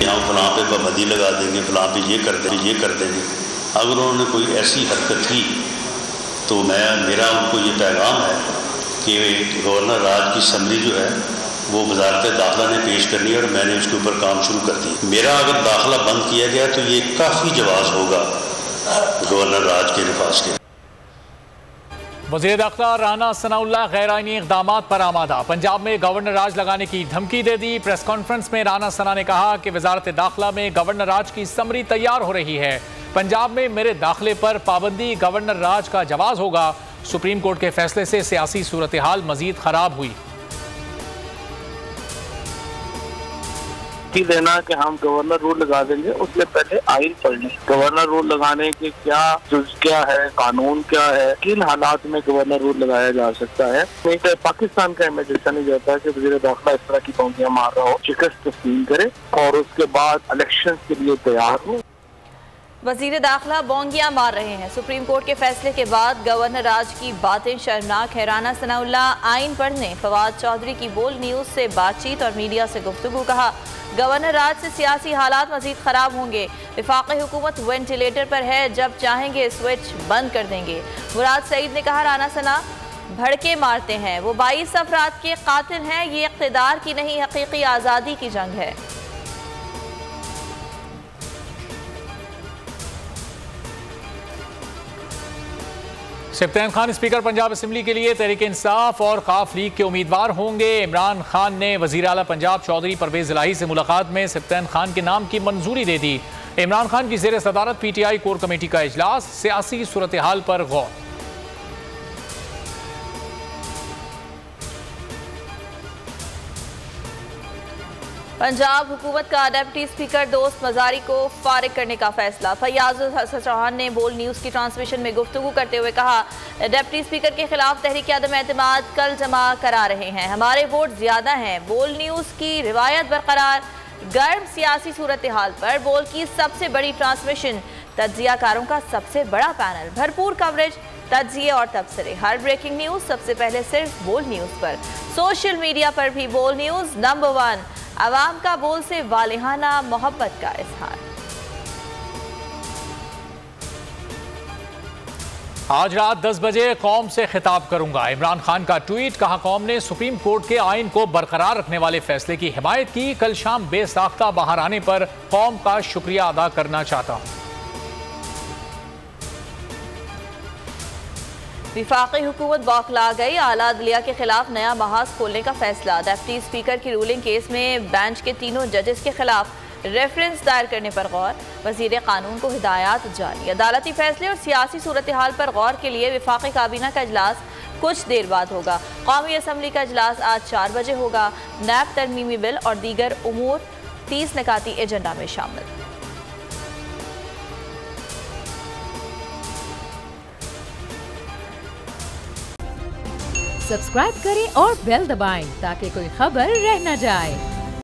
हम फलां पे पाबंदी लगा देंगे, फलां पे ये कर देंगे। अगर उन्होंने कोई ऐसी हरकत की तो मेरा उनको ये पैगाम है कि गवर्नर राज की समरी जो है वो वजारत दाखिला ने पेश करनी है और मैंने उसके ऊपर काम शुरू कर दिया। मेरा अगर दाखिला बंद किया गया तो ये काफ़ी जवाब होगा गवर्नर राज के नफाज के। वज़ीर दाखिला राना सनाउल्लाह गैर आईनी इक़दामात पर आमादा। पंजाब में गवर्नर राज लगाने की धमकी दे दी। प्रेस कॉन्फ्रेंस में राना सना ने कहा कि वजारत दाखिला में गवर्नर राज की समरी तैयार हो रही है। पंजाब में मेरे दाखिले पर पाबंदी गवर्नर राज का जवाब होगा। सुप्रीम कोर्ट के फैसले से सियासी सूरत हाल मजीद खराब हुई। देना कि हम गवर्नर रूल लगा देंगे, उससे पहले आइन पढ़ लें। गवर्नर रूल लगाने के क्या है, कानून क्या है, किन हालात में गवर्नर रूल लगाया जा सकता है। नहीं तो पाकिस्तान का इमेज ऐसा नहीं जाता कि वज़ीर दाखिला इस तरह की पंक्तियां मार रहा हो, शिकस्त तस्लीम करे और उसके बाद इलेक्शन के लिए तैयार हो। वज़ीर दाखिला बोंगियां मार रहे हैं। सुप्रीम कोर्ट के फैसले के बाद गवर्नर राज की बातें शर्मनाक है। राना सनाउल्लाह आइन पढ़ने। फवाद चौधरी की बोल न्यूज़ से बातचीत और मीडिया से गुफ्तगू। कहा गवर्नर राज से सियासी हालात मजीद खराब होंगे। वफाकी हुकूमत वेंटिलेटर पर है, जब चाहेंगे स्विच बंद कर देंगे। मुराद सईद ने कहा राना सना भड़के मारते हैं, वो 22 अफराद के कातिल हैं। ये इक़्तिदार की नहीं हकीकी आज़ादी की जंग है। सफ्तान खान स्पीकर पंजाब असम्बली के लिए तहरीक इंसाफ और काफ लीग के उम्मीदवार होंगे। इमरान खान ने वज़ीर आला पंजाब चौधरी परवेज इलाही से मुलाकात में सफ्तान खान के नाम की मंजूरी दे दी। इमरान खान की ज़ेर सदारत PTI कोर कमेटी का इजलास। सियासी सूरत हाल पर गौर। पंजाब हुकूमत का डिप्टी स्पीकर दोस्त मजारी को फारिग करने का फैसला। फैयाज हसन चौहान ने बोल न्यूज़ की ट्रांसमिशन में गुफ्तगू करते हुए कहा डिप्टी स्पीकर के खिलाफ तहरीक अदम एतमाद कल जमा करा रहे हैं, हमारे वोट ज्यादा हैं। बोल न्यूज़ की रिवायत बरकरार। गर्म सियासी सूरत हाल पर बोल की सबसे बड़ी ट्रांसमिशन। तज्जियाकारों का सबसे बड़ा पैनल। भरपूर कवरेज, तज्जिए और तबसरे। हर ब्रेकिंग न्यूज़ सबसे पहले सिर्फ बोल न्यूज़ पर। सोशल मीडिया पर भी बोल न्यूज़ नंबर 1। अवाम का बोल से वालिहाना मोहब्बत का इजहार। आज रात 10 बजे कौम से खिताब करूंगा। इमरान खान का ट्वीट। कहा कौम ने सुप्रीम कोर्ट के आइन को बरकरार रखने वाले फैसले की हिमायत की। कल शाम बेसाख्ता बाहर आने पर कौम का शुक्रिया अदा करना चाहता हूं। विफाकी हुकूमत बौखला गई। आला अदलिया के खिलाफ नया महाज खोलने का फैसला। डिप्टी स्पीकर की रूलिंग केस में बेंच के तीनों जजेस के खिलाफ रेफरेंस दायर करने पर गौर। वजीर कानून को हिदायत जारी। अदालती फैसले और सियासी सूरत हाल पर गौर के लिए विफाकी काबीना का इजलास कुछ देर बाद होगा। कौमी असम्बली का इजलास आज 4 बजे होगा। नैब तरमीमी बिल और दीगर उमूर 30 निकाती एजेंडा में शामिल। सब्सक्राइब करें और बेल दबाएं ताकि कोई खबर रह न जाए।